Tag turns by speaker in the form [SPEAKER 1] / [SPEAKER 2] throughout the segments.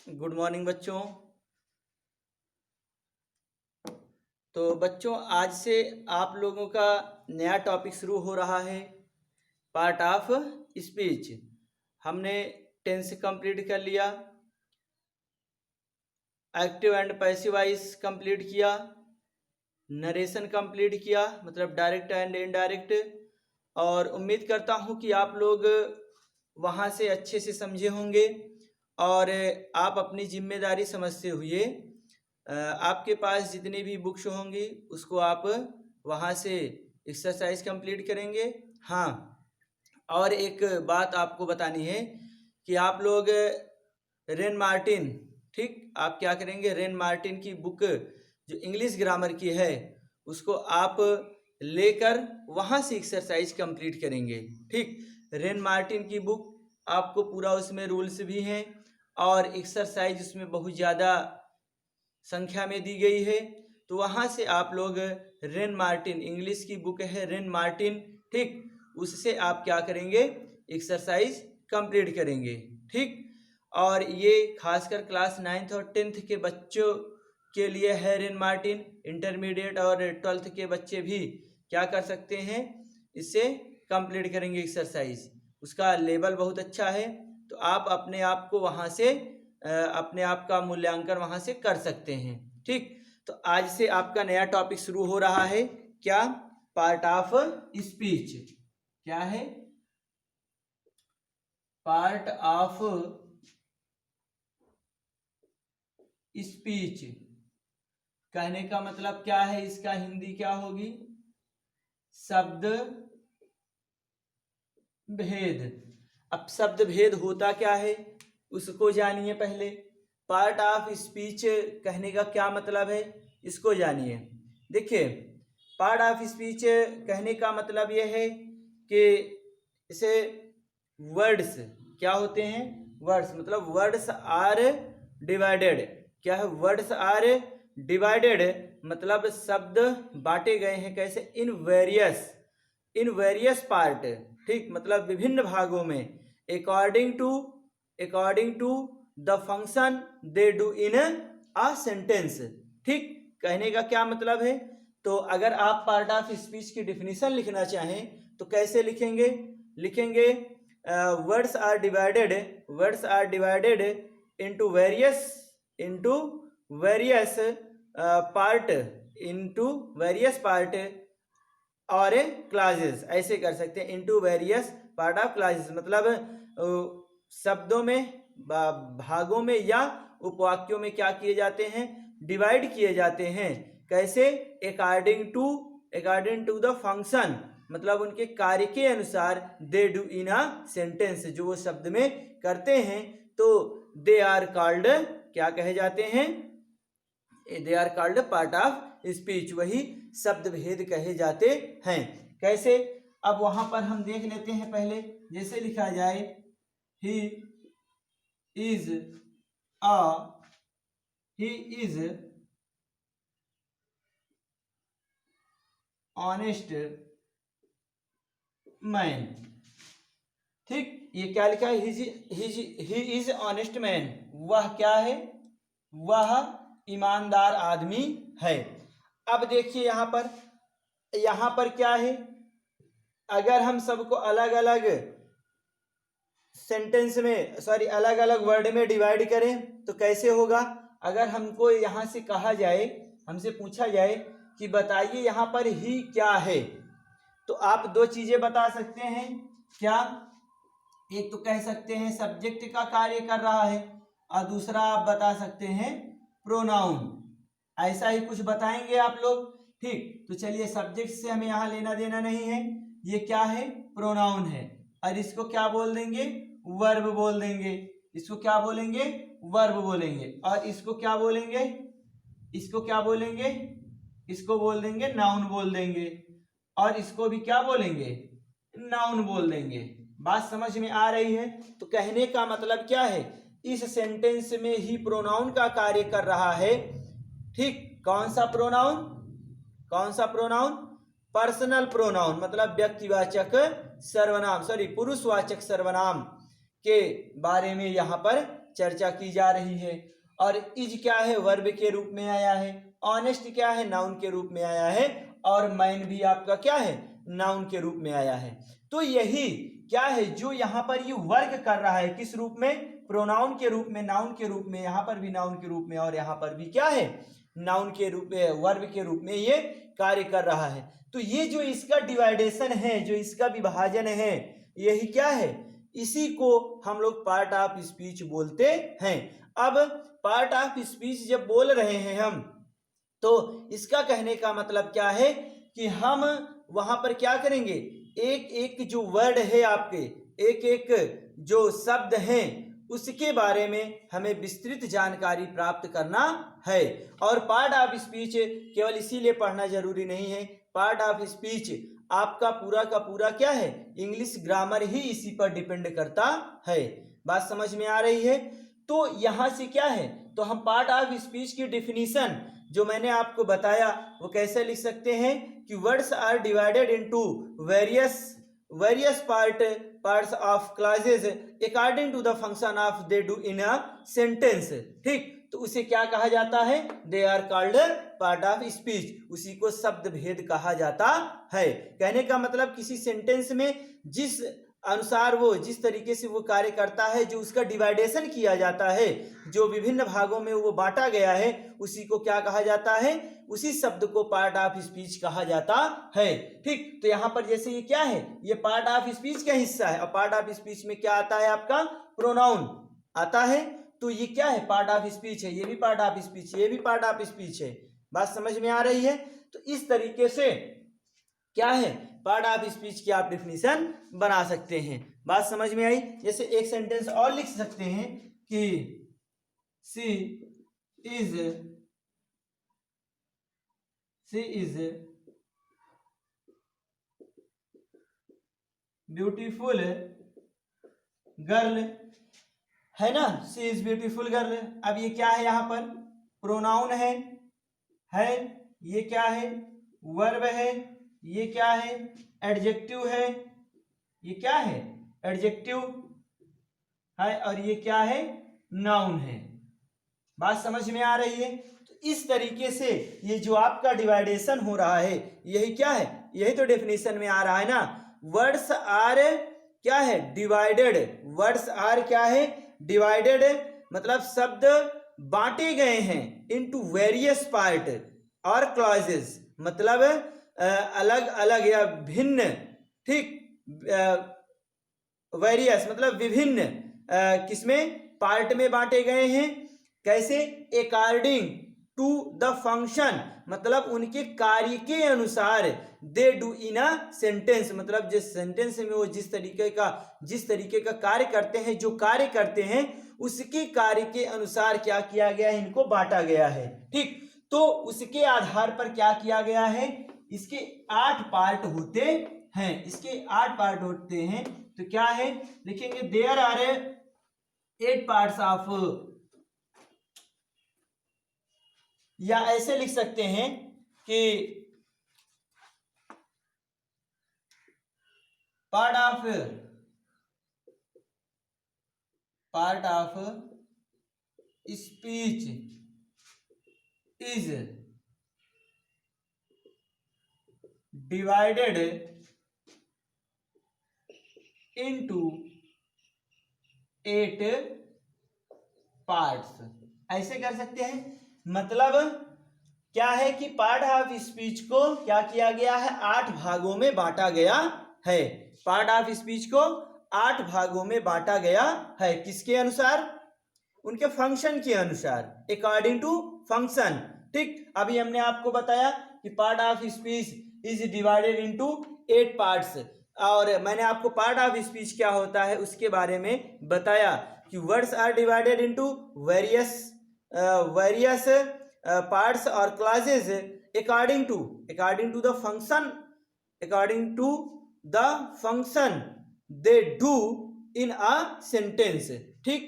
[SPEAKER 1] Good morning बच्चों। तो बच्चों आज से आप लोगों का नया टॉपिक शुरू हो रहा है, पार्ट ऑफ स्पीच। हमने टेंस कंप्लीट कर लिया, active and passive voice complete किया, नरेशन कंप्लीट किया मतलब डायरेक्ट एंड इनडायरेक्ट। और उम्मीद करता हूँ कि आप लोग वहाँ से अच्छे से समझे होंगे और आप अपनी जिम्मेदारी समझते हुए आपके पास जितनी भी बुक्स होंगी उसको आप वहाँ से एक्सरसाइज कंप्लीट करेंगे। हाँ, और एक बात आपको बतानी है कि आप लोग रेन मार्टिन, ठीक, आप क्या करेंगे, रेन मार्टिन की बुक जो इंग्लिश ग्रामर की है उसको आप लेकर वहाँ से एक्सरसाइज कंप्लीट करेंगे। ठीक, रेन मार्टिन की बुक आपको पूरा उसमें रूल्स भी हैं और एक्सरसाइज उसमें बहुत ज़्यादा संख्या में दी गई है। तो वहाँ से आप लोग रेन मार्टिन, इंग्लिश की बुक है रेन मार्टिन, ठीक, उससे आप क्या करेंगे, एक्सरसाइज कंप्लीट करेंगे। ठीक, और ये खासकर क्लास 9th और 10th के बच्चों के लिए है रेन मार्टिन। इंटरमीडिएट और 12th के बच्चे भी क्या कर सकते हैं, इससे कंप्लीट करेंगे एक्सरसाइज। उसका लेवल बहुत अच्छा है, तो आप अपने आप को वहाँ से अपने आप का मूल्यांकन वहाँ से कर सकते हैं। ठीक, तो आज से आपका नया टॉपिक शुरू हो रहा है, क्या, पार्ट ऑफ स्पीच। क्या है, पार्ट ऑफ स्पीच। कहने का मतलब क्या है, इसका हिंदी क्या होगी, शब्द भेद। अब शब्द भेद होता क्या है उसको जानिए पहले। पार्ट ऑफ स्पीच कहने का क्या मतलब है इसको जानिए। देखिए, पार्ट ऑफ स्पीच कहने का मतलब यह है कि इसे वर्ड्स क्या होते हैं, वर्ड्स मतलब वर्ड्स आर डिवाइडेड। क्या है, वर्ड्स आर डिवाइडेड मतलब शब्द बांटे गए हैं कैसे, इन वेरियस पार्ट। ठीक, मतलब विभिन्न भागों में, according to the function they do in a sentence. ठीक, कहने का क्या मतलब है, तो अगर आप पार्ट ऑफ स्पीच की डिफिनीशन लिखना चाहें तो कैसे लिखेंगे, words are divided into various part और क्लासेस, ऐसे कर सकते हैं, into various part of classes मतलब शब्दों में, भागों में या उपवाक्यों में क्या किए जाते हैं, डिवाइड किए जाते हैं। कैसे, अकॉर्डिंग टू द फंक्शन मतलब उनके कार्य के अनुसार, दे डू इन अ सेंटेंस जो वो शब्द में करते हैं, तो दे आर कॉल्ड क्या कहे जाते हैं, they are called part of speech, वही शब्द भेद कहे जाते हैं। कैसे, अब वहां पर हम देख लेते हैं पहले, जैसे लिखा जाए, ही इज ऑनेस्ट मैन। ठीक, ये क्या लिखा है, ही इज ऑनेस्ट मैन, वह क्या है, वह ईमानदार आदमी है। अब देखिए यहाँ पर क्या है, अगर हम सबको अलग अलग सेंटेंस में अलग अलग वर्ड में डिवाइड करें तो कैसे होगा। अगर हमको यहाँ से कहा जाए, हमसे पूछा जाए कि बताइए यहाँ पर ही क्या है, तो आप दो चीजें बता सकते हैं। क्या, एक तो कह सकते हैं सब्जेक्ट का कार्य कर रहा है और दूसरा आप बता सकते हैं प्रोनाउन, ऐसा ही कुछ बताएंगे आप लोग। ठीक, तो चलिए, सब्जेक्ट से हमें यहाँ लेना देना नहीं है, ये क्या है, प्रोनाउन है, और इसको क्या बोल देंगे, वर्ब बोल देंगे। इसको क्या बोलेंगे, वर्ब बोलेंगे। और इसको क्या बोलेंगे, इसको बोल देंगे नाउन बोल देंगे, और इसको भी क्या बोलेंगे, नाउन बोल देंगे। बात समझ में आ रही है। तो कहने का मतलब क्या है, इस सेंटेंस में ही प्रोनाउन का कार्य कर रहा है। ठीक, कौन सा प्रोनाउन, पर्सनल प्रोनाउन मतलब व्यक्तिवाचक सर्वनाम, पुरुषवाचक सर्वनाम के बारे में यहाँ पर चर्चा की जा रही है। और इज क्या है, वर्ब के रूप में आया है। ऑनेस्ट क्या है, नाउन के रूप में आया है। और मैन भी आपका क्या है, नाउन के रूप में आया है। तो यही क्या है जो यहाँ पर ये वर्क कर रहा है, किस रूप में, प्रोनाउन के रूप में, नाउन के रूप में, यहाँ पर भी नाउन के रूप में और यहाँ पर भी क्या है, नाउन के रूप में, वर्ब के रूप में ये कार्य कर रहा है। तो ये जो इसका डिवाइडेशन है, जो इसका विभाजन है, यही क्या है, इसी को हम लोग पार्ट ऑफ स्पीच बोलते हैं। अब पार्ट ऑफ स्पीच जब बोल रहे हैं हम, तो इसका कहने का मतलब क्या है कि हम वहां पर क्या करेंगे, एक एक जो वर्ड है आपके, एक एक जो शब्द हैं, उसके बारे में हमें विस्तृत जानकारी प्राप्त करना है। और पार्ट ऑफ स्पीच केवल इसीलिए पढ़ना जरूरी नहीं है, पार्ट ऑफ स्पीच आपका पूरा का पूरा क्या है, इंग्लिश ग्रामर ही इसी पर डिपेंड करता है। बात समझ में आ रही है। तो यहां से क्या है, तो हम पार्ट ऑफ स्पीच की डिफिनीशन जो मैंने आपको बताया वो कैसे लिख सकते हैं कि words are divided into various parts of clauses according to the function of they do in a sentence. ठीक, तो उसे क्या कहा जाता है, they are called part of speech, उसी को शब्द भेद कहा जाता है। कहने का मतलब किसी सेंटेंस में जिस अनुसार वो जिस तरीके से वो कार्य करता है, जो उसका डिवाइडेशन किया जाता है, जो विभिन्न भागों में वो बांटा गया है, उसी को क्या कहा जाता है, उसी शब्द को पार्ट ऑफ स्पीच कहा जाता है। ठीक, तो यहाँ पर जैसे ये क्या है, ये पार्ट ऑफ स्पीच का हिस्सा है। और पार्ट ऑफ स्पीच में क्या आता है, आपका प्रोनाउन आता है। तो ये क्या है, पार्ट ऑफ स्पीच है, ये भी पार्ट ऑफ स्पीच, ये भी पार्ट ऑफ स्पीच है। बात समझ में आ रही है। तो इस तरीके से क्या है, पार्ट ऑफ स्पीच की आप डिफिनीशन बना सकते हैं। बात समझ में आई। जैसे एक सेंटेंस और लिख सकते हैं कि शी इज ब्यूटीफुल गर्ल, है ना, शी इज ब्यूटीफुल गर्ल। अब ये क्या है, यहाँ पर प्रोनाउन है, ये क्या है, वर्ब है, ये क्या है, एडजेक्टिव है, ये क्या है, एडजेक्टिव है, और ये क्या है, नाउन है। बात समझ में आ रही है। तो इस तरीके से ये जो आपका डिवाइडेशन हो रहा है, यही क्या है, यही तो डेफिनेशन में आ रहा है ना। वर्ड्स आर क्या है, डिवाइडेड, वर्ड्स आर क्या है, डिवाइडेड, मतलब शब्द बांटे गए हैं इनटू वेरियस पार्ट और क्लॉजेस, मतलब अलग अलग या भिन्न। ठीक, वेरियस मतलब विभिन्न किसमें, पार्ट में बांटे गए हैं। कैसे, अकॉर्डिंग टू द फंक्शन, मतलब उनके कार्य के अनुसार, दे डू इन अ सेंटेंस, मतलब जिस सेंटेंस में वो जिस तरीके का कार्य करते हैं, जो कार्य करते हैं उसके कार्य के अनुसार क्या किया गया है, इनको बांटा गया है। ठीक, तो उसके आधार पर क्या किया गया है, इसके 8 पार्ट होते हैं, इसके 8 पार्ट होते हैं। तो क्या है, लिखेंगे देयर आर 8 पार्ट्स ऑफ, या ऐसे लिख सकते हैं कि part of speech is divided into 8 parts, ऐसे कर सकते हैं। मतलब क्या है कि पार्ट ऑफ स्पीच को क्या किया गया है, 8 भागों में बांटा गया है। पार्ट ऑफ स्पीच को 8 भागों में बांटा गया है, किसके अनुसार, उनके फंक्शन के अनुसार, अकॉर्डिंग टू फंक्शन। ठीक, अभी हमने आपको बताया कि part of speech is divided into 8 parts, और मैंने आपको पार्ट ऑफ स्पीच क्या होता है उसके बारे में बताया कि words are divided into various parts और clauses according to the function they do in a sentence. ठीक,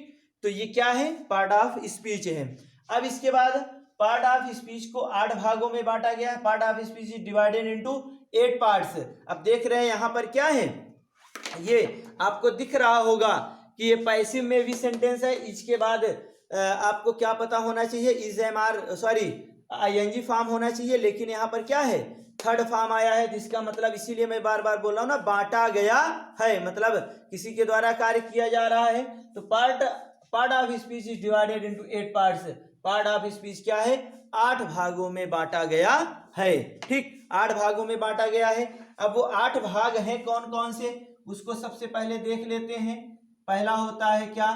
[SPEAKER 1] तो ये क्या है, पार्ट ऑफ स्पीच है। अब इसके बाद पार्ट ऑफ स्पीच को 8 भागों में बांटा गया है। Part of speech is divided into 8 parts. अब देख रहे हैं यहाँ पर क्या है, ये आपको दिख रहा होगा कि ये पैसिव में भी सेंटेंस है। इसके बाद आपको क्या पता होना चाहिए, is am are sorry ING form होना चाहिए, लेकिन यहाँ पर क्या है, थर्ड फॉर्म आया है, जिसका मतलब इसीलिए मैं बार बार बोल रहा हूँ ना, बांटा गया है, मतलब किसी के द्वारा कार्य किया जा रहा है। तो part of speech is divided into 8 parts. Part of speech क्या है, 8 भागों में बांटा गया है। ठीक, 8 भागों में बांटा गया है। अब वो 8 भाग हैं कौन कौन से, उसको सबसे पहले देख लेते हैं। पहला होता है क्या,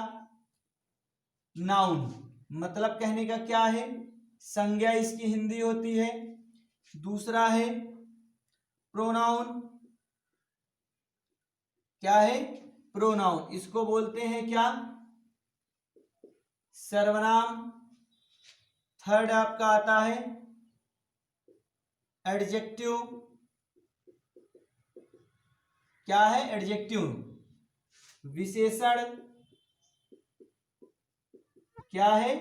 [SPEAKER 1] नाउन, मतलब कहने का क्या है, संज्ञा इसकी हिंदी होती है। दूसरा है प्रोनाउन, क्या है, प्रोनाउन, इसको बोलते हैं क्या, सर्वनाम। थर्ड आपका आता है एडजेक्टिव, क्या है, एडजेक्टिव, विशेषण, क्या है,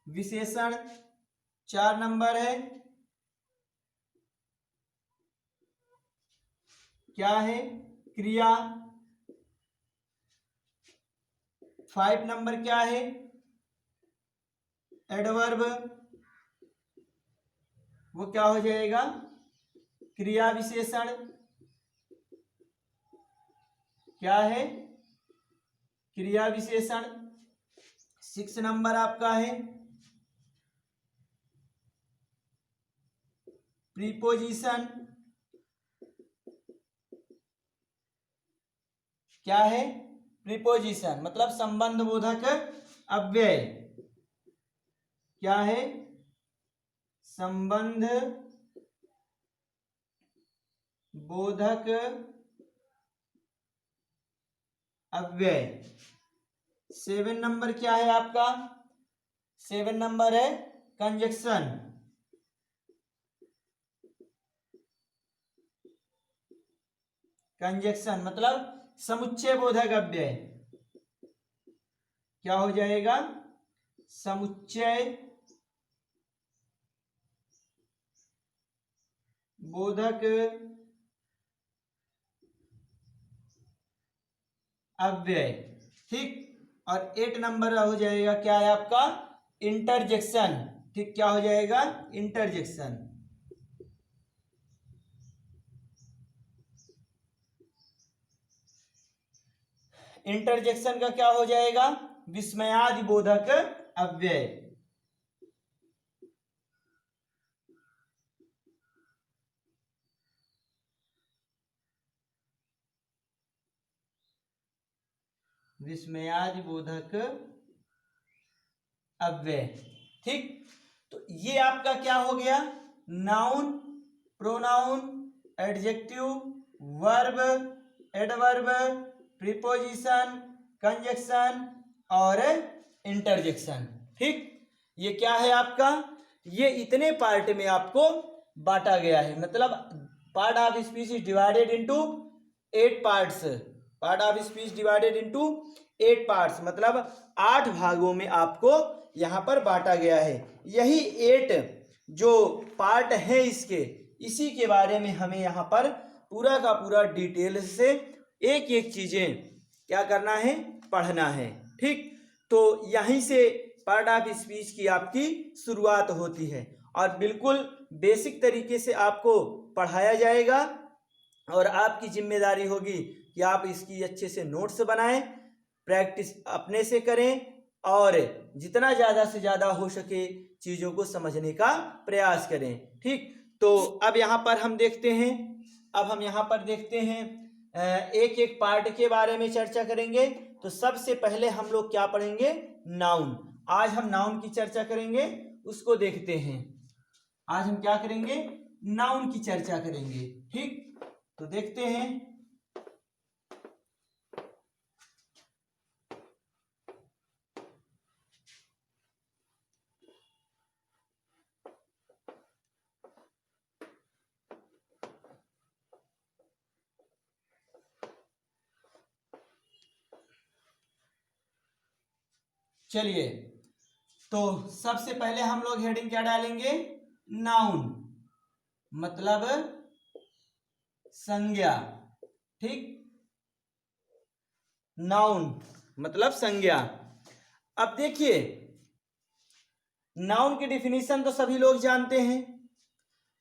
[SPEAKER 1] विशेषण। 4 नंबर है क्या है, क्रिया। 5 नंबर क्या है, एडवर्ब, वो क्या हो जाएगा, क्रिया विशेषण, क्या है, क्रिया विशेषण। 6 नंबर आपका है प्रीपोजिशन, क्या है, प्रीपोजिशन, मतलब संबंध बोधक अव्यय, क्या है, संबंध बोधक अव्यय। 7 नंबर क्या है आपका, 7 नंबर है कंजक्शन, कंजक्शन मतलब समुच्चय बोधक अव्यय, क्या हो जाएगा, समुच्चय बोधक अव्यय। ठीक, और 8 नंबर हो जाएगा क्या है आपका, इंटरजेक्शन। ठीक, क्या हो जाएगा, इंटरजेक्शन। इंटरजेक्शन का क्या हो जाएगा, विस्मयादि बोधक अव्यय। विस्मयादि बोधक अव्यय। ठीक, तो ये आपका क्या हो गया, noun, pronoun, adjective, verb, adverb, preposition, conjunction और इंटरजेक्शन। ठीक, ये क्या है आपका, ये इतने पार्ट में आपको बांटा गया है, मतलब part of speech is divided into 8 parts. Part of speech divided into 8 parts, मतलब 8 भागों में आपको यहाँ पर बांटा गया है। यही 8 जो पार्ट है इसके, इसी के बारे में हमें यहाँ पर पूरा का पूरा डिटेल से एक एक चीजें क्या करना है, पढ़ना है। ठीक, तो यहीं से पार्ट ऑफ स्पीच की आपकी शुरुआत होती है और बिल्कुल बेसिक तरीके से आपको पढ़ाया जाएगा और आपकी जिम्मेदारी होगी कि आप इसकी अच्छे से नोट्स बनाएं, प्रैक्टिस अपने से करें और जितना ज़्यादा से ज़्यादा हो सके चीज़ों को समझने का प्रयास करें। ठीक, तो अब यहाँ पर हम देखते हैं, अब हम यहाँ पर देखते हैं एक एक पार्ट के बारे में चर्चा करेंगे। तो सबसे पहले हम लोग क्या पढ़ेंगे, नाउन। आज हम नाउन की चर्चा करेंगे, उसको देखते हैं। आज हम क्या करेंगे, नाउन की चर्चा करेंगे। ठीक, तो देखते हैं। चलिए, तो सबसे पहले हम लोग हेडिंग क्या डालेंगे, नाउन, मतलब संज्ञा। ठीक, नाउन मतलब संज्ञा। अब देखिए, नाउन की डिफिनीशन तो सभी लोग जानते हैं,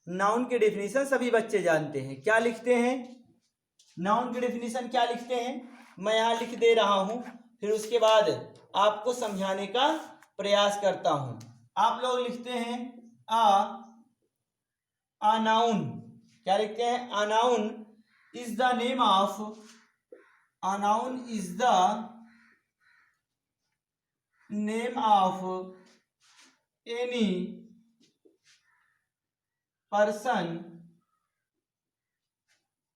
[SPEAKER 1] नाउन की डिफिनीशन सभी बच्चे जानते हैं। क्या लिखते हैं नाउन की डिफिनीशन, क्या लिखते हैं? मैं यहां लिख दे रहा हूं, फिर उसके बाद आपको समझाने का प्रयास करता हूं। आप लोग लिखते हैं अ नाउन। क्या लिखते हैं? A noun is the name of, a noun is the name of any person,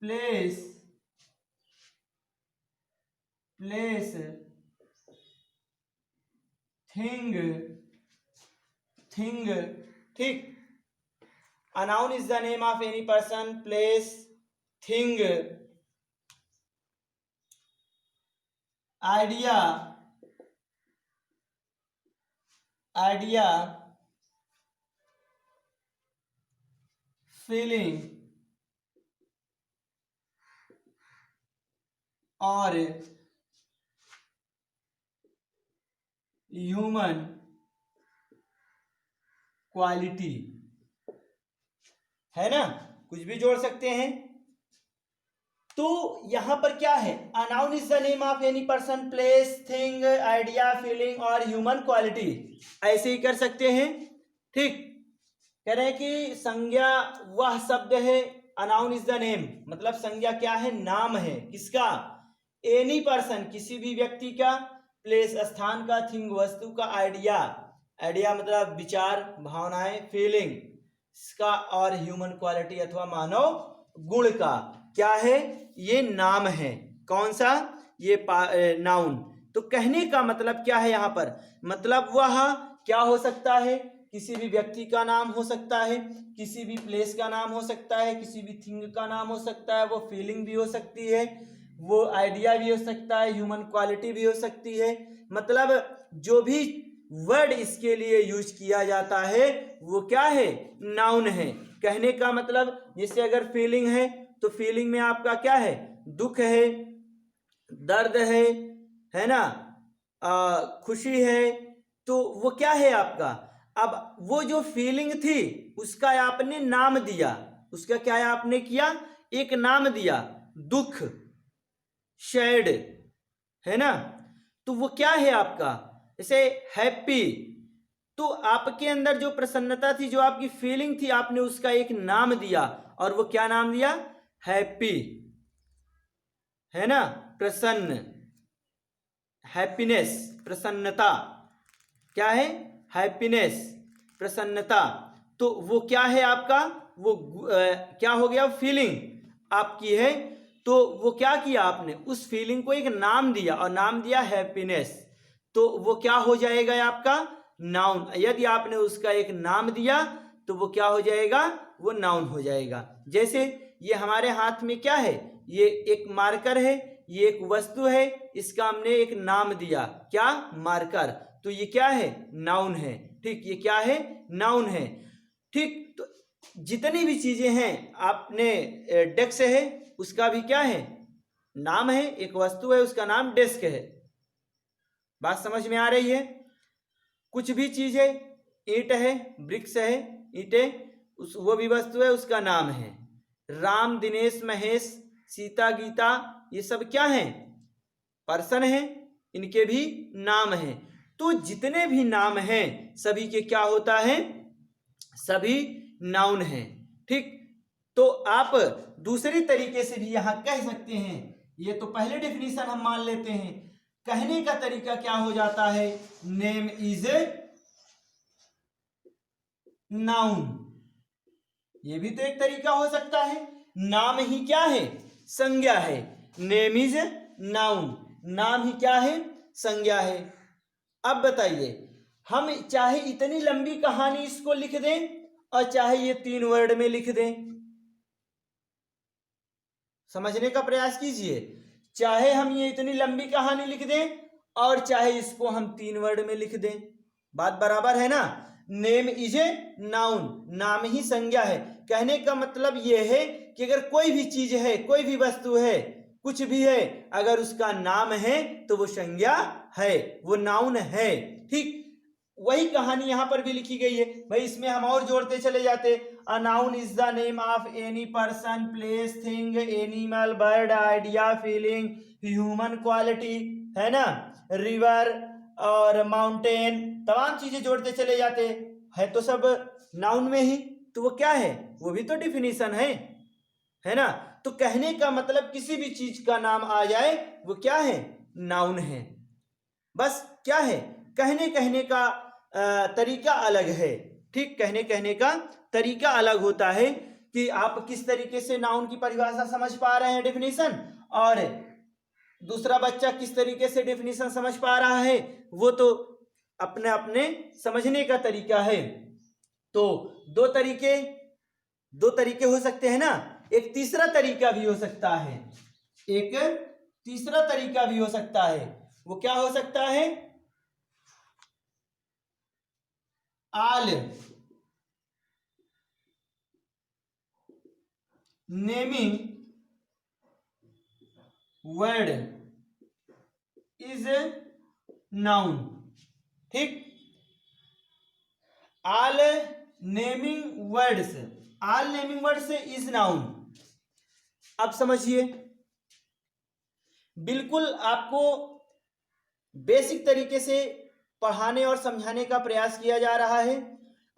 [SPEAKER 1] place thing, ठीक। A noun is the name of any person, place, thing, idea, feeling और ह्यूमन क्वालिटी, है ना? कुछ भी जोड़ सकते हैं। तो यहां पर क्या है? A noun is the name of any person, place, thing, idea, feeling और ह्यूमन क्वालिटी, ऐसे ही कर सकते हैं। ठीक, कह रहे हैं कि संज्ञा वह शब्द है, a noun is the name मतलब संज्ञा क्या है? नाम है। किसका? एनी पर्सन किसी भी व्यक्ति का, प्लेस स्थान का, थिंग वस्तु का, आइडिया मतलब विचार, भावनाएं, फीलिंग का और ह्यूमन क्वालिटी अथवा मानव गुण का। क्या है? ये नाम है। कौन सा? ये नाउन। तो कहने का मतलब क्या है यहां पर? मतलब वह क्या हो सकता है? किसी भी व्यक्ति का नाम हो सकता है, किसी भी प्लेस का नाम हो सकता है, किसी भी थिंग का नाम हो सकता है, वो फीलिंग भी हो सकती है, वो आइडिया भी हो सकता है, ह्यूमन क्वालिटी भी हो सकती है। मतलब जो भी वर्ड इसके लिए यूज किया जाता है वो क्या है? नाउन है। कहने का मतलब, जैसे अगर फीलिंग है तो फीलिंग में आपका क्या है? दुख है, दर्द है ना, खुशी है, तो वो क्या है आपका? अब वो जो फीलिंग थी उसका आपने नाम दिया, उसका क्या आपने किया? एक नाम दिया, दुख, सैड, है ना? तो वो क्या है आपका? जैसे हैप्पी, तो आपके अंदर जो प्रसन्नता थी, जो आपकी फीलिंग थी, आपने उसका एक नाम दिया, और वो क्या नाम दिया? हैप्पी, है ना? प्रसन्न, हैप्पीनेस, प्रसन्नता। क्या है? हैप्पीनेस, प्रसन्नता। तो वो क्या है आपका? वो क्या हो गया? फीलिंग आपकी है। तो वो क्या किया आपने? उस फीलिंग को एक नाम दिया, और नाम दिया हैप्पीनेस। तो वो क्या हो जाएगा आपका? नाउन। यदि आपने उसका एक नाम दिया तो वो क्या हो जाएगा? वो नाउन हो जाएगा। जैसे ये हमारे हाथ में क्या है? ये एक मार्कर है, ये एक वस्तु है, इसका हमने एक नाम दिया, क्या? मार्कर। तो ये क्या है? नाउन है। ठीक, ये क्या है? नाउन है। ठीक, तो जितनी भी चीजें हैं, आपने डेस्क है, उसका भी क्या है? नाम है। एक वस्तु है, उसका नाम डेस्क है। बात समझ में आ रही है? कुछ भी चीज है, ईंट है, ब्रिक्स है, ईंटें, वो भी वस्तु है, उसका नाम है। राम, दिनेश, महेश, सीता, गीता, ये सब क्या है? पर्सन है, इनके भी नाम हैं। तो जितने भी नाम हैं सभी के क्या होता है? सभी नाउन हैं। ठीक, तो आप दूसरी तरीके से भी यहां कह सकते हैं। ये तो पहले डेफिनेशन हम मान लेते हैं। कहने का तरीका क्या हो जाता है? Name is noun. ये भी तो एक तरीका हो सकता है। नाम ही क्या है? संज्ञा है। नेम इज नाउन, नाम ही क्या है? संज्ञा है। अब बताइए, हम चाहे इतनी लंबी कहानी इसको लिख दें और चाहे ये 3 वर्ड में लिख दें, समझने का प्रयास कीजिए। चाहे हम ये इतनी लंबी कहानी लिख दें और चाहे इसको हम 3 वर्ड में लिख दें, बात बराबर है ना? नेम इज ए नाउन, नाम ही संज्ञा है। कहने का मतलब यह है कि अगर कोई भी चीज है, कोई भी वस्तु है, कुछ भी है, अगर उसका नाम है तो वो संज्ञा है, वो नाउन है। ठीक, वही कहानी यहाँ पर भी लिखी गई है भाई। इसमें हम और जोड़ते चले जाते। A noun is the name of any person, place, thing, animal, bird, idea, feeling, human quality, है ना, रिवर और माउंटेन, तमाम चीजें जोड़ते चले जाते है तो सब नाउन में ही। तो वो क्या है, वो भी तो डिफिनीशन है ना। तो कहने का मतलब किसी भी चीज का नाम आ जाए वो क्या है, नाउन है। बस क्या है, कहने का तरीका अलग है। ठीक, कहने का तरीका अलग होता है कि आप किस तरीके से नाउन की परिभाषा समझ पा रहे हैं, डेफिनेशन, और दूसरा बच्चा किस तरीके से डेफिनेशन समझ पा रहा है, वो तो अपने अपने समझने का तरीका है। तो दो तरीके हो सकते हैं ना। एक तीसरा तरीका भी हो सकता है, एक तीसरा तरीका भी हो सकता है। वो क्या हो सकता है, all naming word is noun. ठीक, all naming words is noun. अब समझिए, बिल्कुल आपको बेसिक तरीके से पढ़ाने और समझाने का प्रयास किया जा रहा है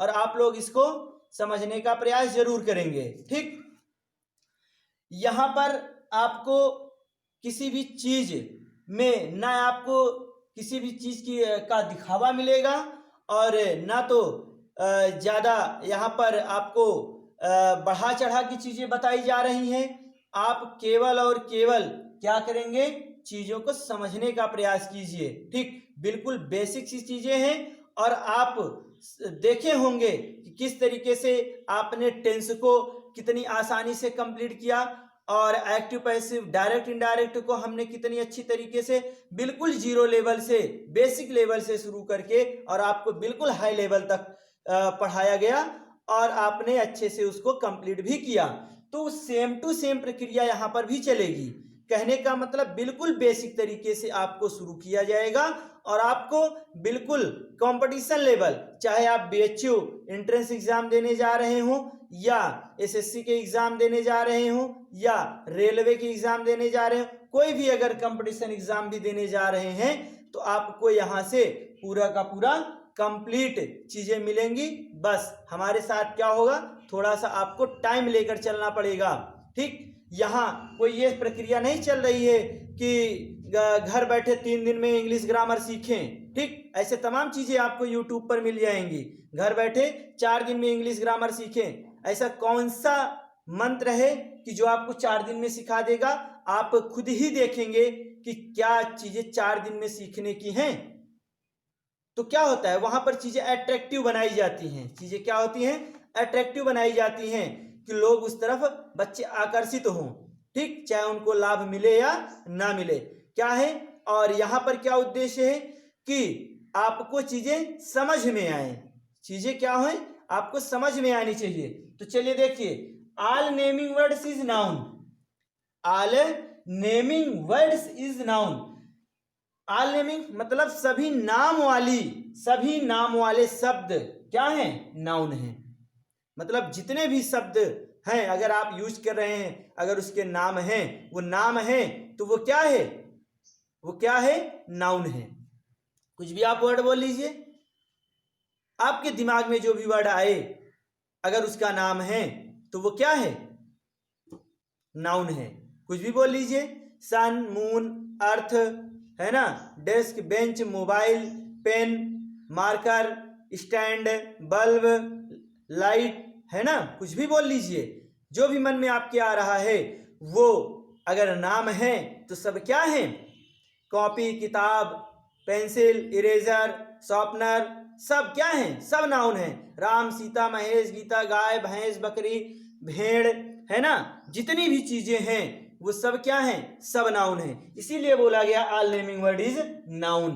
[SPEAKER 1] और आप लोग इसको समझने का प्रयास जरूर करेंगे। ठीक, यहां पर आपको किसी भी चीज में ना आपको किसी भी चीज का दिखावा मिलेगा और ना तो ज्यादा यहाँ पर आपको बढ़ा चढ़ा की चीजें बताई जा रही हैं। आप केवल और केवल क्या करेंगे, चीजों को समझने का प्रयास कीजिए। ठीक, बिल्कुल बेसिक सी चीजें हैं और आप देखे होंगे कि किस तरीके से आपने टेंस को कितनी आसानी से कंप्लीट किया और एक्टिव पैसिव डायरेक्ट इनडायरेक्ट को हमने कितनी अच्छी तरीके से बिल्कुल जीरो लेवल से, बेसिक लेवल से शुरू करके और आपको बिल्कुल हाई लेवल तक पढ़ाया गया और आपने अच्छे से उसको कंप्लीट भी किया। तो सेम टू सेम प्रक्रिया यहाँ पर भी चलेगी। कहने का मतलब बिल्कुल बेसिक तरीके से आपको शुरू किया जाएगा और आपको बिल्कुल कंपटीशन लेवल, चाहे आप बीएचयू एंट्रेंस एग्जाम देने जा रहे हो या एसएससी के एग्जाम देने जा रहे हो या रेलवे के एग्जाम देने जा रहे हो, कोई भी अगर कंपटीशन एग्जाम भी देने जा रहे हैं तो आपको यहाँ से पूरा का पूरा कंप्लीट चीजें मिलेंगी। बस हमारे साथ क्या होगा, थोड़ा सा आपको टाइम लेकर चलना पड़ेगा। ठीक, यहाँ कोई ये प्रक्रिया नहीं चल रही है कि घर बैठे 3 दिन में इंग्लिश ग्रामर सीखें। ठीक, ऐसे तमाम चीजें आपको यूट्यूब पर मिल जाएंगी। घर बैठे 4 दिन में इंग्लिश ग्रामर सीखें, ऐसा कौन सा मंत्र है कि जो आपको 4 दिन में सिखा देगा। आप खुद ही देखेंगे कि क्या चीजें 4 दिन में सीखने की हैं। तो क्या होता है, वहां पर चीजें अट्रैक्टिव बनाई जाती हैं। चीजें क्या होती हैं, अट्रैक्टिव बनाई जाती हैं कि लोग उस तरफ बच्चे आकर्षित हों। ठीक, चाहे उनको लाभ मिले या ना मिले, क्या है। और यहाँ पर क्या उद्देश्य है कि आपको चीजें समझ में आए। चीजें क्या हो, आपको समझ में आनी चाहिए। तो चलिए देखिए, all naming words is noun. All naming words is noun. All naming मतलब सभी नाम वाले शब्द क्या हैं, नाउन हैं। मतलब जितने भी शब्द हैं अगर आप यूज कर रहे हैं, अगर उसके नाम हैं, वो नाम है तो वो क्या है, वो क्या है, नाउन है। कुछ भी आप वर्ड बोल लीजिए, आपके दिमाग में जो भी वर्ड आए अगर उसका नाम है तो वो क्या है, नाउन है। कुछ भी बोल लीजिए, सन, मून, अर्थ, है ना, desk, bench, mobile, pen, marker, stand, bulb, light, है ना, कुछ भी बोल लीजिए। जो भी मन में आपके आ रहा है वो अगर नाम है तो सब क्या है, कॉपी, किताब, पेंसिल, इरेजर, शॉर्पनर, सब क्या है, सब नाउन है। राम, सीता, महेश, गीता, गाय, भैंस, बकरी, भेड़, है ना, जितनी भी चीजें हैं वो सब क्या है, सब नाउन है। इसीलिए बोला गया all naming word is noun.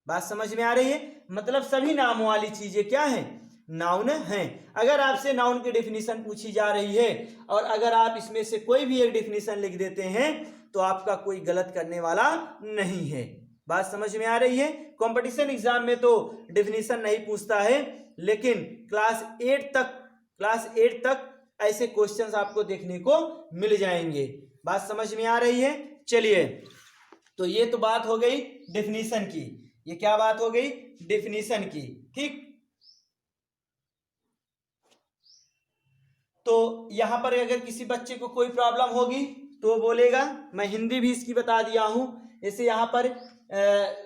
[SPEAKER 1] बात समझ में आ रही है, मतलब सभी नामों वाली चीजें क्या है, नाउन हैं। अगर आपसे नाउन की डेफिनेशन पूछी जा रही है और अगर आप इसमें से कोई भी एक डेफिनेशन लिख देते हैं तो आपका कोई गलत करने वाला नहीं है। बात समझ में आ रही है। कंपटीशन एग्जाम में तो डेफिनेशन नहीं पूछता है, लेकिन क्लास 8 तक ऐसे क्वेश्चंस आपको देखने को मिल जाएंगे। बात समझ में आ रही है। चलिए, तो ये तो बात हो गई डेफिनेशन की। ये क्या बात हो गई? डेफिनेशन की। ठीक, तो यहां पर अगर किसी बच्चे को कोई प्रॉब्लम होगी तो वो बोलेगा। मैं हिंदी भी इसकी बता दिया हूं। जैसे यहाँ पर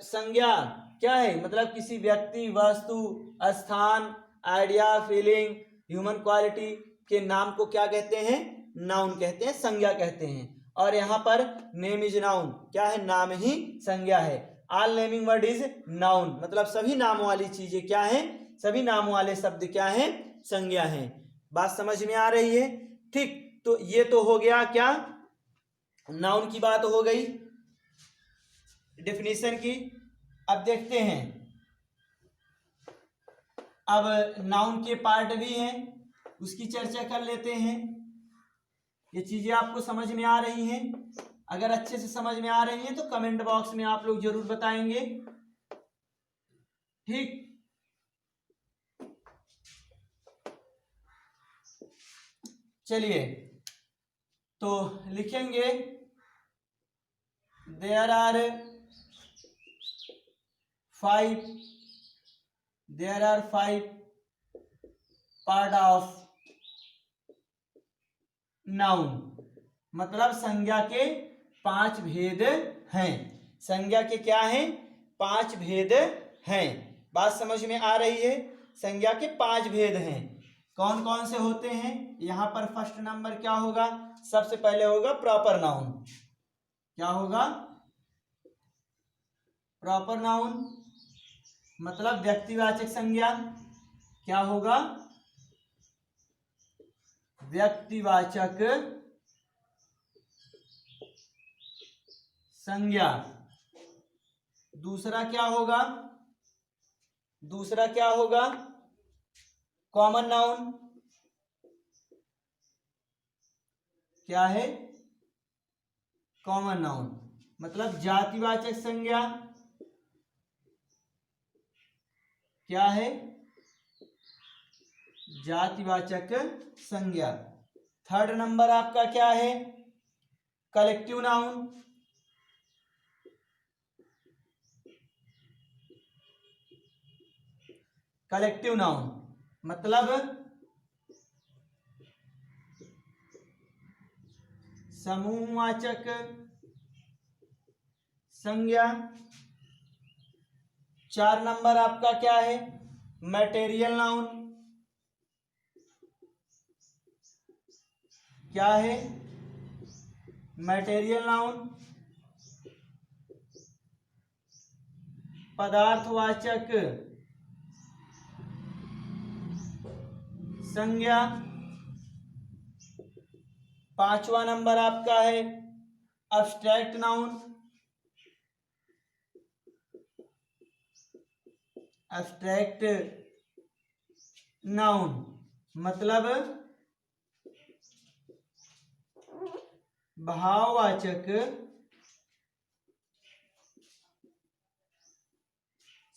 [SPEAKER 1] संज्ञा क्या है, मतलब किसी व्यक्ति, वस्तु, स्थान, आइडिया, फीलिंग, ह्यूमन क्वालिटी के नाम को क्या कहते हैं? नाउन कहते हैं, संज्ञा कहते हैं। और यहाँ पर नेम इज नाउन, क्या है? नाम ही संज्ञा है। All naming word is noun, मतलब सभी नाम वाली चीजें क्या है? सभी नाम वाले शब्द क्या है? संज्ञा है। बात समझ में आ रही है। ठीक, तो ये तो हो गया क्या? नाउन की बात हो गई, डेफिनेशन की। अब देखते हैं, अब नाउन के पार्ट भी हैं, उसकी चर्चा कर लेते हैं। ये चीजें आपको समझ में आ रही हैं? अगर अच्छे से समझ में आ रही हैं तो कमेंट बॉक्स में आप लोग जरूर बताएंगे। ठीक, चलिए, तो लिखेंगे there are 5 part of noun, मतलब संज्ञा के 5 भेद हैं। संज्ञा के क्या हैं? 5 भेद हैं। बात समझ में आ रही है। संज्ञा के 5 भेद हैं। कौन कौन से होते हैं? यहां पर फर्स्ट नंबर क्या होगा? सबसे पहले होगा प्रॉपर नाउन। क्या होगा? प्रॉपर नाउन मतलब व्यक्तिवाचक संज्ञा। क्या होगा? व्यक्तिवाचक संज्ञा। दूसरा क्या होगा? दूसरा क्या होगा? Common noun. क्या है? कॉमन नाउन मतलब जातिवाचक संज्ञा। क्या है? जातिवाचक संज्ञा। थर्ड नंबर आपका क्या है? Collective noun. कलेक्टिव नाउन मतलब समूहवाचक संज्ञा। 4 नंबर आपका क्या है? Material noun. क्या है? मटेरियल नाउन पदार्थवाचक संज्ञा। 5वां नंबर आपका है अब्स्ट्रैक्ट नाउन। अब्स्ट्रैक्ट नाउन मतलब भाववाचक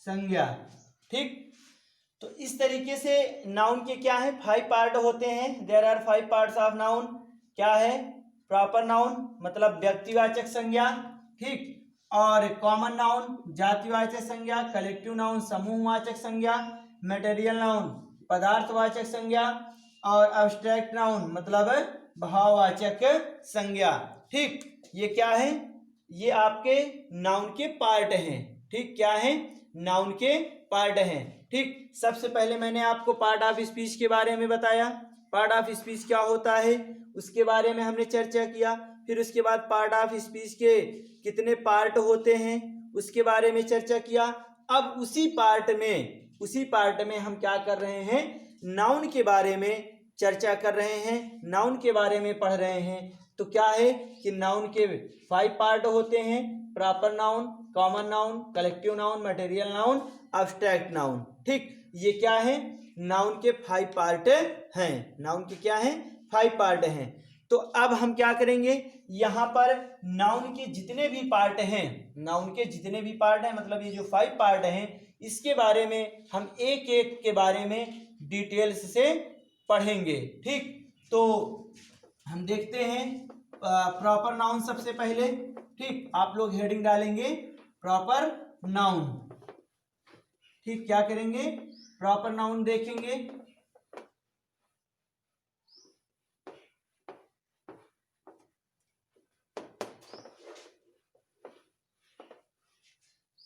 [SPEAKER 1] संज्ञा। ठीक, तो इस तरीके से नाउन के क्या है? 5 पार्ट होते हैं। There are 5 parts of noun. क्या है? प्रॉपर नाउन मतलब व्यक्तिवाचक संज्ञा। ठीक, और कॉमन नाउन जातिवाचक संज्ञा, कलेक्टिव नाउन समूहवाचक संज्ञा, मटेरियल नाउन पदार्थवाचक संज्ञा और अब्स्ट्रैक्ट नाउन मतलब भाववाचक संज्ञा। ठीक, ये क्या है? ये आपके नाउन के पार्ट हैं। ठीक, क्या है? नाउन के पार्ट हैं। ठीक, सबसे पहले मैंने आपको पार्ट ऑफ स्पीच के बारे में बताया। पार्ट ऑफ स्पीच क्या होता है उसके बारे में हमने चर्चा किया। फिर उसके बाद पार्ट ऑफ स्पीच के कितने पार्ट होते हैं उसके बारे में चर्चा किया। अब उसी पार्ट में हम क्या कर रहे हैं? नाउन के बारे में चर्चा कर रहे हैं, नाउन के बारे में पढ़ रहे हैं। तो क्या है कि नाउन के 5 पार्ट होते हैं। Proper noun, common noun, collective noun, material noun, abstract noun. ठीक, ये क्या है, नाउन के 5 पार्ट हैं। नाउन के क्या हैं, 5 पार्ट हैं। तो अब हम क्या करेंगे, यहाँ पर नाउन के जितने भी पार्ट हैं, नाउन के जितने भी पार्ट हैं, मतलब ये जो 5 पार्ट हैं, इसके बारे में हम एक एक के बारे में डिटेल्स से पढ़ेंगे। ठीक, तो हम देखते हैं प्रॉपर नाउन सबसे पहले। ठीक, आप लोग हेडिंग डालेंगे प्रॉपर नाउन। ठीक, क्या करेंगे, प्रॉपर नाउन देखेंगे।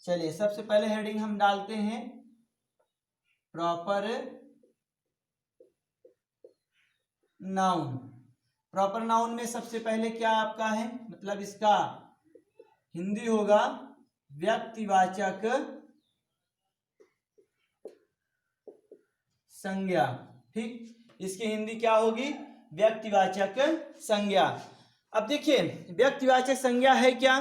[SPEAKER 1] चलिए, सबसे पहले हेडिंग हम डालते हैं प्रॉपर नाउन। प्रॉपर नाउन में सबसे पहले क्या आपका है, मतलब इसका हिंदी होगा व्यक्तिवाचक संज्ञा। ठीक, इसकी हिंदी क्या होगी, व्यक्तिवाचक संज्ञा। अब देखिए, व्यक्तिवाचक संज्ञा है क्या,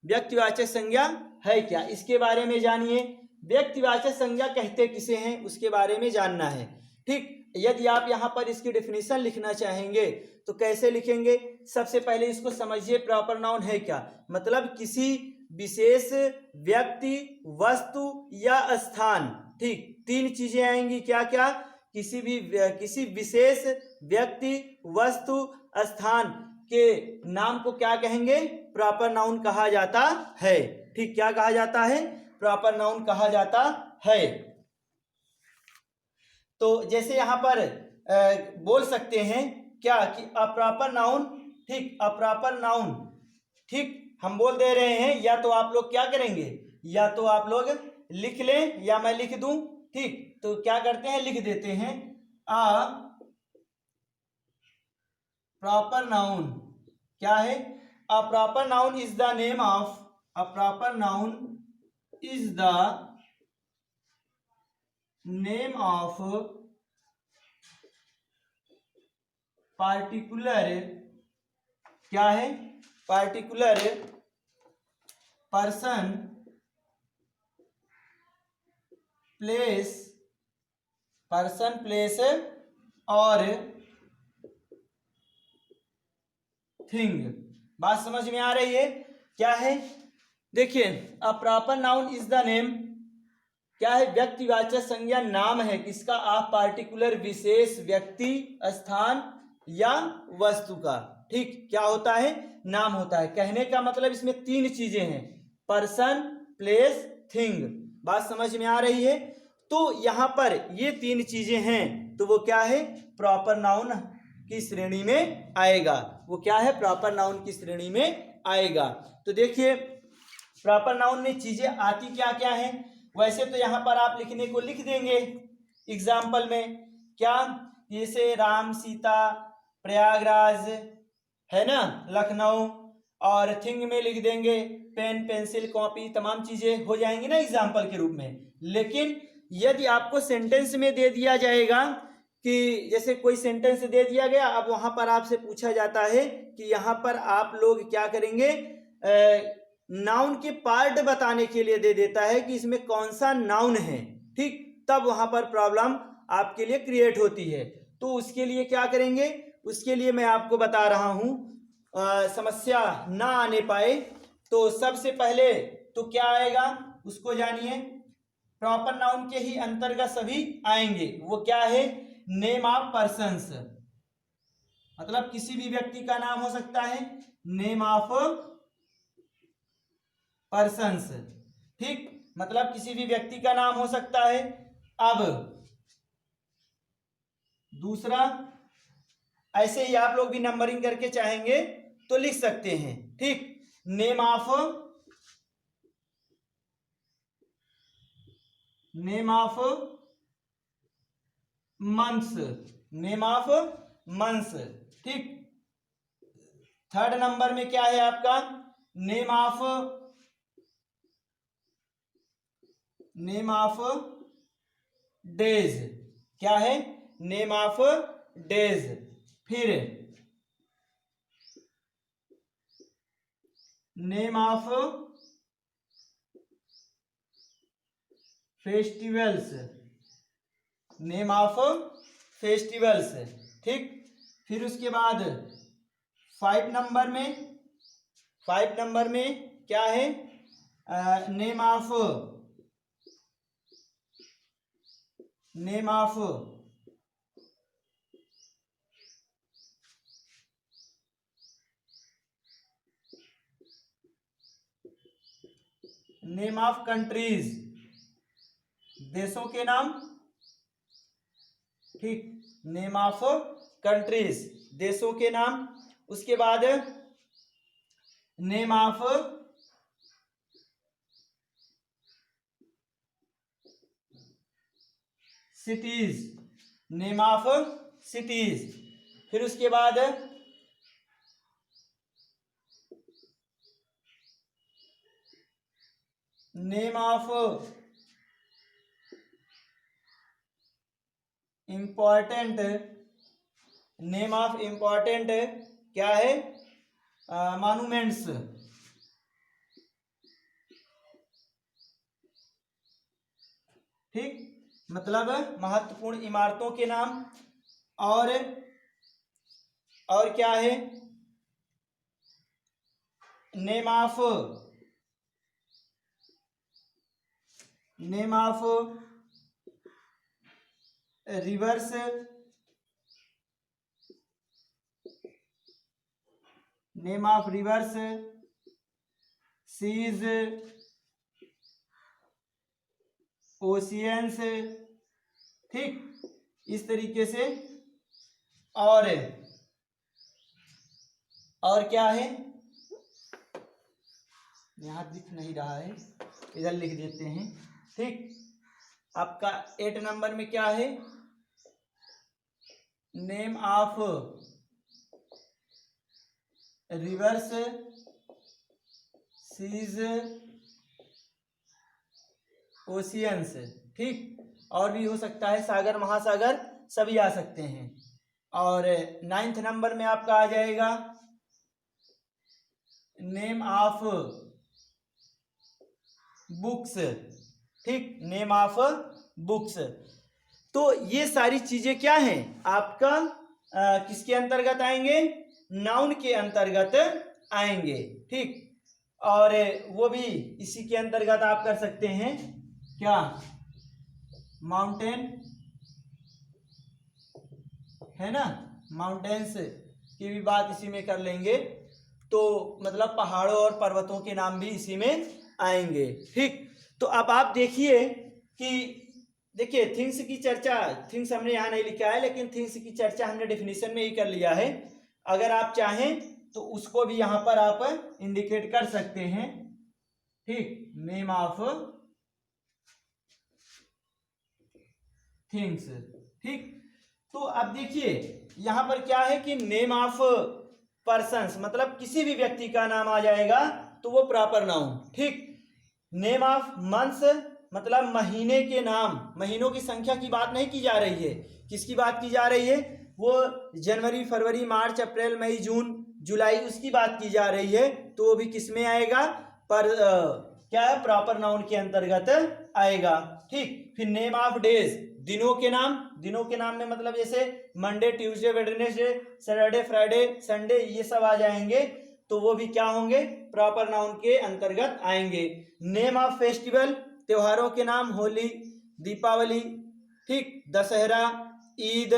[SPEAKER 1] व्यक्तिवाचक संज्ञा है क्या, इसके बारे में जानिए। व्यक्तिवाचक संज्ञा कहते किसे हैं, उसके बारे में जानना है। ठीक, यदि आप यहाँ पर इसकी डेफिनेशन लिखना चाहेंगे तो कैसे लिखेंगे, सबसे पहले इसको समझिए। प्रॉपर नाउन है क्या, मतलब किसी विशेष व्यक्ति, वस्तु या स्थान। ठीक, 3 चीजें आएंगी, क्या क्या, किसी विशेष व्यक्ति, वस्तु, स्थान के नाम को क्या कहेंगे, प्रॉपर नाउन कहा जाता है। ठीक, क्या कहा जाता है, प्रॉपर नाउन कहा जाता है। तो जैसे यहाँ पर बोल सकते हैं क्या कि अप्रॉपर नाउन। ठीक, अप्रॉपर नाउन, ठीक, हम बोल दे रहे हैं, या तो आप लोग क्या करेंगे, या तो आप लोग लिख लें या मैं लिख दूं। ठीक, तो क्या करते हैं, लिख देते हैं अ प्रॉपर नाउन। क्या है, a proper noun is the name of, a proper noun is the name of particular, क्या है, particular person, place, person, place और थिंग। बात समझ में आ रही है, क्या है, देखिए, a proper noun is the name, क्या है, व्यक्तिवाचक संज्ञा नाम है किसका, आप पार्टिकुलर विशेष व्यक्ति, स्थान या वस्तु का। ठीक, क्या होता है, नाम होता है। कहने का मतलब इसमें 3 चीजें हैं, पर्सन, प्लेस, थिंग। बात समझ में आ रही है, तो यहां पर ये 3 चीजें हैं, तो वो क्या है, प्रॉपर नाउन की श्रेणी में आएगा। वो क्या है, प्रॉपर नाउन की श्रेणी में आएगा। तो देखिए, प्रॉपर नाउन में चीजें आती क्या क्या हैं। वैसे तो यहाँ पर आप लिखने को लिख देंगे एग्जाम्पल में, क्या, जैसे राम, सीता, प्रयागराज, है ना, लखनऊ, और थिंग में लिख देंगे पेन, पेंसिल, कॉपी, तमाम चीजें हो जाएंगी ना एग्जाम्पल के रूप में। लेकिन यदि आपको सेंटेंस में दे दिया जाएगा कि जैसे कोई सेंटेंस दे दिया गया, अब वहां पर आपसे पूछा जाता है कि यहाँ पर आप लोग क्या करेंगे, नाउन के पार्ट बताने के लिए दे देता है कि इसमें कौन सा नाउन है। ठीक, तब वहां पर प्रॉब्लम आपके लिए क्रिएट होती है। तो उसके लिए क्या करेंगे, उसके लिए मैं आपको बता रहा हूं, समस्या ना आने पाए, तो सबसे पहले तो क्या आएगा उसको जानिए। प्रॉपर नाउन के ही अंतर्गत सभी आएंगे। वो क्या है, नेम ऑफ पर्सन्स, मतलब किसी भी व्यक्ति का नाम हो सकता है, नेम ऑफ पर्सन्स। ठीक, मतलब किसी भी व्यक्ति का नाम हो सकता है। अब दूसरा, ऐसे ही आप लोग भी नंबरिंग करके चाहेंगे तो लिख सकते हैं। ठीक, name of months, name of months. ठीक, थर्ड नंबर में क्या है आपका, नेम ऑफ डेज। क्या है, नेम ऑफ डेज। फिर name of festivals, name of festivals. ठीक, फिर उसके बाद 5 नंबर में क्या है, name of name of countries, देशों के नाम। ठीक, नेम ऑफ कंट्रीज, देशों के नाम। उसके बाद name of cities, name of cities. फिर उसके बाद name of important, name of important क्या है, मॉन्यूमेंट्स। ठीक, मतलब महत्वपूर्ण इमारतों के नाम। और क्या है, name of rivers, name of rivers, seas, oceans. ठीक, इस तरीके से। और क्या है, यहां दिख नहीं रहा है, इधर लिख देते हैं। ठीक, आपका 8 नंबर में क्या है, name of rivers, seas, oceans. ठीक, और भी हो सकता है, सागर महासागर सभी आ सकते हैं। और 9th नंबर में आपका आ जाएगा नेम ऑफ बुक्स। ठीक, नेम ऑफ बुक्स। तो ये सारी चीजें क्या हैं आपका, किसके अंतर्गत आएंगे, नाउन के अंतर्गत आएंगे। ठीक, और वो भी इसी के अंतर्गत आप कर सकते हैं, क्या, माउंटेन है ना, माउंटेन्स की भी बात इसी में कर लेंगे। तो मतलब पहाड़ों और पर्वतों के नाम भी इसी में आएंगे। ठीक, तो अब आप देखिए कि देखिए थिंग्स की चर्चा, थिंग्स हमने यहाँ नहीं लिखा है, लेकिन थिंग्स की चर्चा हमने डेफिनेशन में ही कर लिया है। अगर आप चाहें तो उसको भी यहाँ पर आप इंडिकेट कर सकते हैं। ठीक, नेम ऑफ थिंग्स। ठीक, तो अब देखिए यहां पर क्या है कि नेम ऑफ पर्सन्स, मतलब किसी भी व्यक्ति का नाम आ जाएगा तो वो प्रॉपर नाउन। ठीक, नेम ऑफ मंथ्स, मतलब महीने के नाम, महीनों की संख्या की बात नहीं की जा रही है, किसकी बात की जा रही है, वो जनवरी, फरवरी, मार्च, अप्रैल, मई, जून, जुलाई, उसकी बात की जा रही है। तो वो भी किस में आएगा, पर क्या है, प्रॉपर नाउन के अंतर्गत आएगा। ठीक, फिर नेम ऑफ डेज, दिनों के नाम, दिनों के नाम में मतलब जैसे Monday, Tuesday, Wednesday, Saturday, Friday, Sunday, ये सब आ जाएंगे, तो वो भी क्या होंगे, प्रॉपर नाउन के अंतर्गत आएंगे। नेम ऑफ फेस्टिवल, त्योहारों के नाम, होली, दीपावली, ठीक, दशहरा, ईद,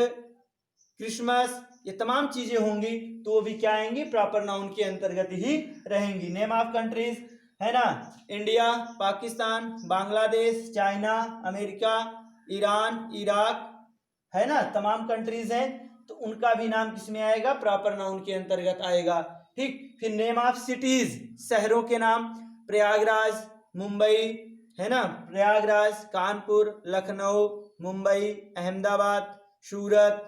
[SPEAKER 1] क्रिसमस, ये तमाम चीजें होंगी, तो वो भी क्या आएंगी, प्रॉपर नाउन के अंतर्गत ही रहेंगी। नेम ऑफ कंट्रीज है ना, India, Pakistan, Bangladesh, China, America, Iran, Iraq, है ना, तमाम कंट्रीज हैं, तो उनका भी नाम किसमें आएगा, प्रॉपर नाउन के अंतर्गत आएगा। ठीक, फिर नेम ऑफ सिटीज, शहरों के नाम, प्रयागराज, मुंबई, है ना, प्रयागराज, कानपुर, लखनऊ, मुंबई, अहमदाबाद, सूरत,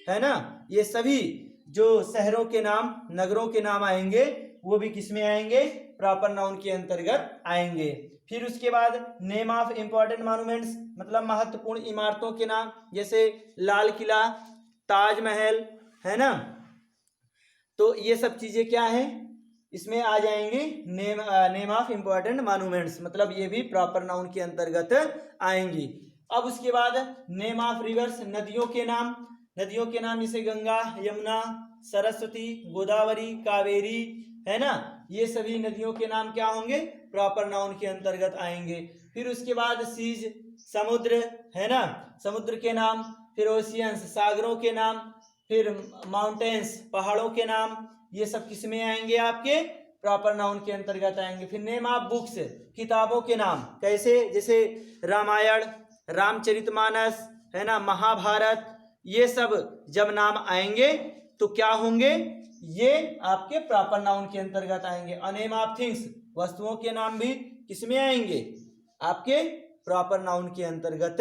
[SPEAKER 1] है ना, ये सभी जो शहरों के नाम, नगरों के नाम आएंगे, वो भी किसमें आएंगे, प्रॉपर नाउन के अंतर्गत आएंगे। फिर उसके बाद नेम ऑफ इंपॉर्टेंट मॉन्यूमेंट्स, मतलब महत्वपूर्ण इमारतों के नाम, जैसे लाल किला, ताजमहल, है ना, तो ये सब चीजें क्या है, इसमें आ जाएंगी नेम ऑफ इम्पोर्टेंट मॉन्यूमेंट्स, मतलब ये भी प्रॉपर नाउन के अंतर्गत आएंगी। अब उसके बाद नेम ऑफ रिवर्स, नदियों के नाम। नदियों के नाम जैसे गंगा, यमुना, सरस्वती, गोदावरी, कावेरी, है ना, ये सभी नदियों के नाम क्या होंगे, प्रॉपर नाउन के अंतर्गत आएंगे। फिर उसके बाद सीज, समुद्र, है ना, समुद्र के नाम। फिर ओशियंस, सागरों के नाम। फिर माउंटेन्स, पहाड़ों के नाम। ये सब किस में आएंगे, आपके प्रॉपर नाउन के अंतर्गत आएंगे। फिर नेम ऑफ बुक्स, किताबों के नाम। कैसे, जैसे रामायण, रामचरितमानस, है ना, महाभारत, ये सब जब नाम आएंगे तो क्या होंगे, ये आपके प्रॉपर नाउन के अंतर्गत आएंगे। नेम ऑफ थिंग्स, वस्तुओं के नाम भी किसमें आएंगे, आपके प्रॉपर नाउन के अंतर्गत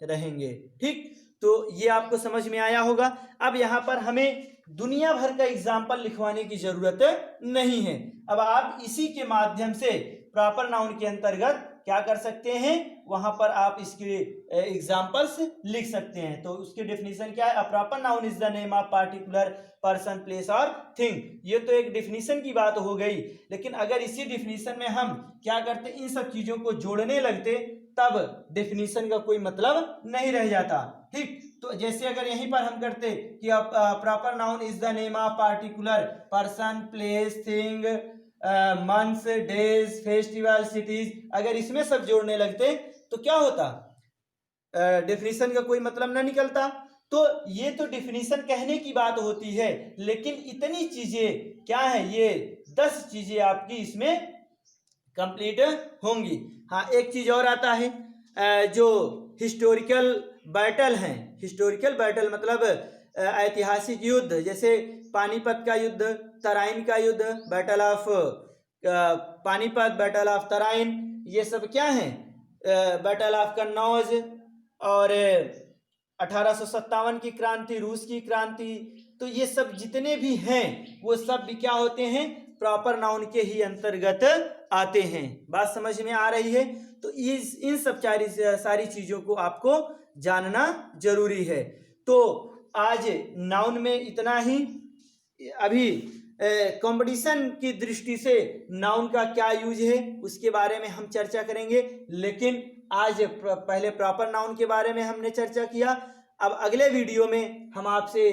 [SPEAKER 1] रहेंगे। ठीक, तो ये आपको समझ में आया होगा। अब यहाँ पर हमें दुनिया भर का एग्जाम्पल लिखवाने की जरूरत नहीं है। अब आप इसी के माध्यम से प्रॉपर नाउन के अंतर्गत क्या कर सकते हैं, वहां पर आप इसके एग्जाम्पल्स लिख सकते हैं। तो उसकी डेफिनेशन क्या है, a proper noun is the name of particular person, place और थिंग। ये तो एक डेफिनेशन की बात हो गई, लेकिन अगर इसी डेफिनेशन में हम क्या करते, इन सब चीजों को जोड़ने लगते, तब डेफिनेशन का कोई मतलब नहीं रह जाता। ठीक, तो जैसे अगर यहीं पर हम करते कि proper noun is the name of particular person, place, thing, months, days, festival, cities, अगर इसमें सब जोड़ने लगते तो क्या होता, डेफिनेशन का कोई मतलब ना निकलता। तो ये तो डेफिनेशन कहने की बात होती है, लेकिन इतनी चीजें क्या है, ये 10 चीजें आपकी इसमें कंप्लीट होंगी। हाँ, एक चीज और आता है, जो हिस्टोरिकल बैटल हैं। हिस्टोरिकल बैटल मतलब ऐतिहासिक युद्ध, जैसे पानीपत का युद्ध, तराइन का युद्ध, battle of Panipat, battle of Tarain, ये सब क्या है, बैटल ऑफ कन्नौज, और 1857 की क्रांति, रूस की क्रांति। तो ये सब जितने भी हैं वो सब भी क्या होते हैं, प्रॉपर नाउन के ही अंतर्गत आते हैं। बात समझ में आ रही है। तो इन सब सारी चीजों को आपको जानना जरूरी है। तो आज नाउन में इतना ही। अभी कंपटीशन की दृष्टि से नाउन का क्या यूज है उसके बारे में हम चर्चा करेंगे, लेकिन आज पहले प्रॉपर नाउन के बारे में हमने चर्चा किया। अब अगले वीडियो में हम आपसे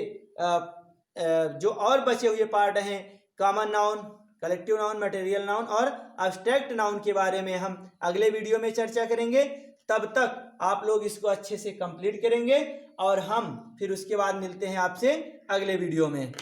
[SPEAKER 1] जो और बचे हुए पार्ट हैं, common noun, collective noun, material noun और एब्स्ट्रैक्ट नाउन के बारे में हम अगले वीडियो में चर्चा करेंगे। तब तक आप लोग इसको अच्छे से कंप्लीट करेंगे और हम फिर उसके बाद मिलते हैं आपसे अगले वीडियो में।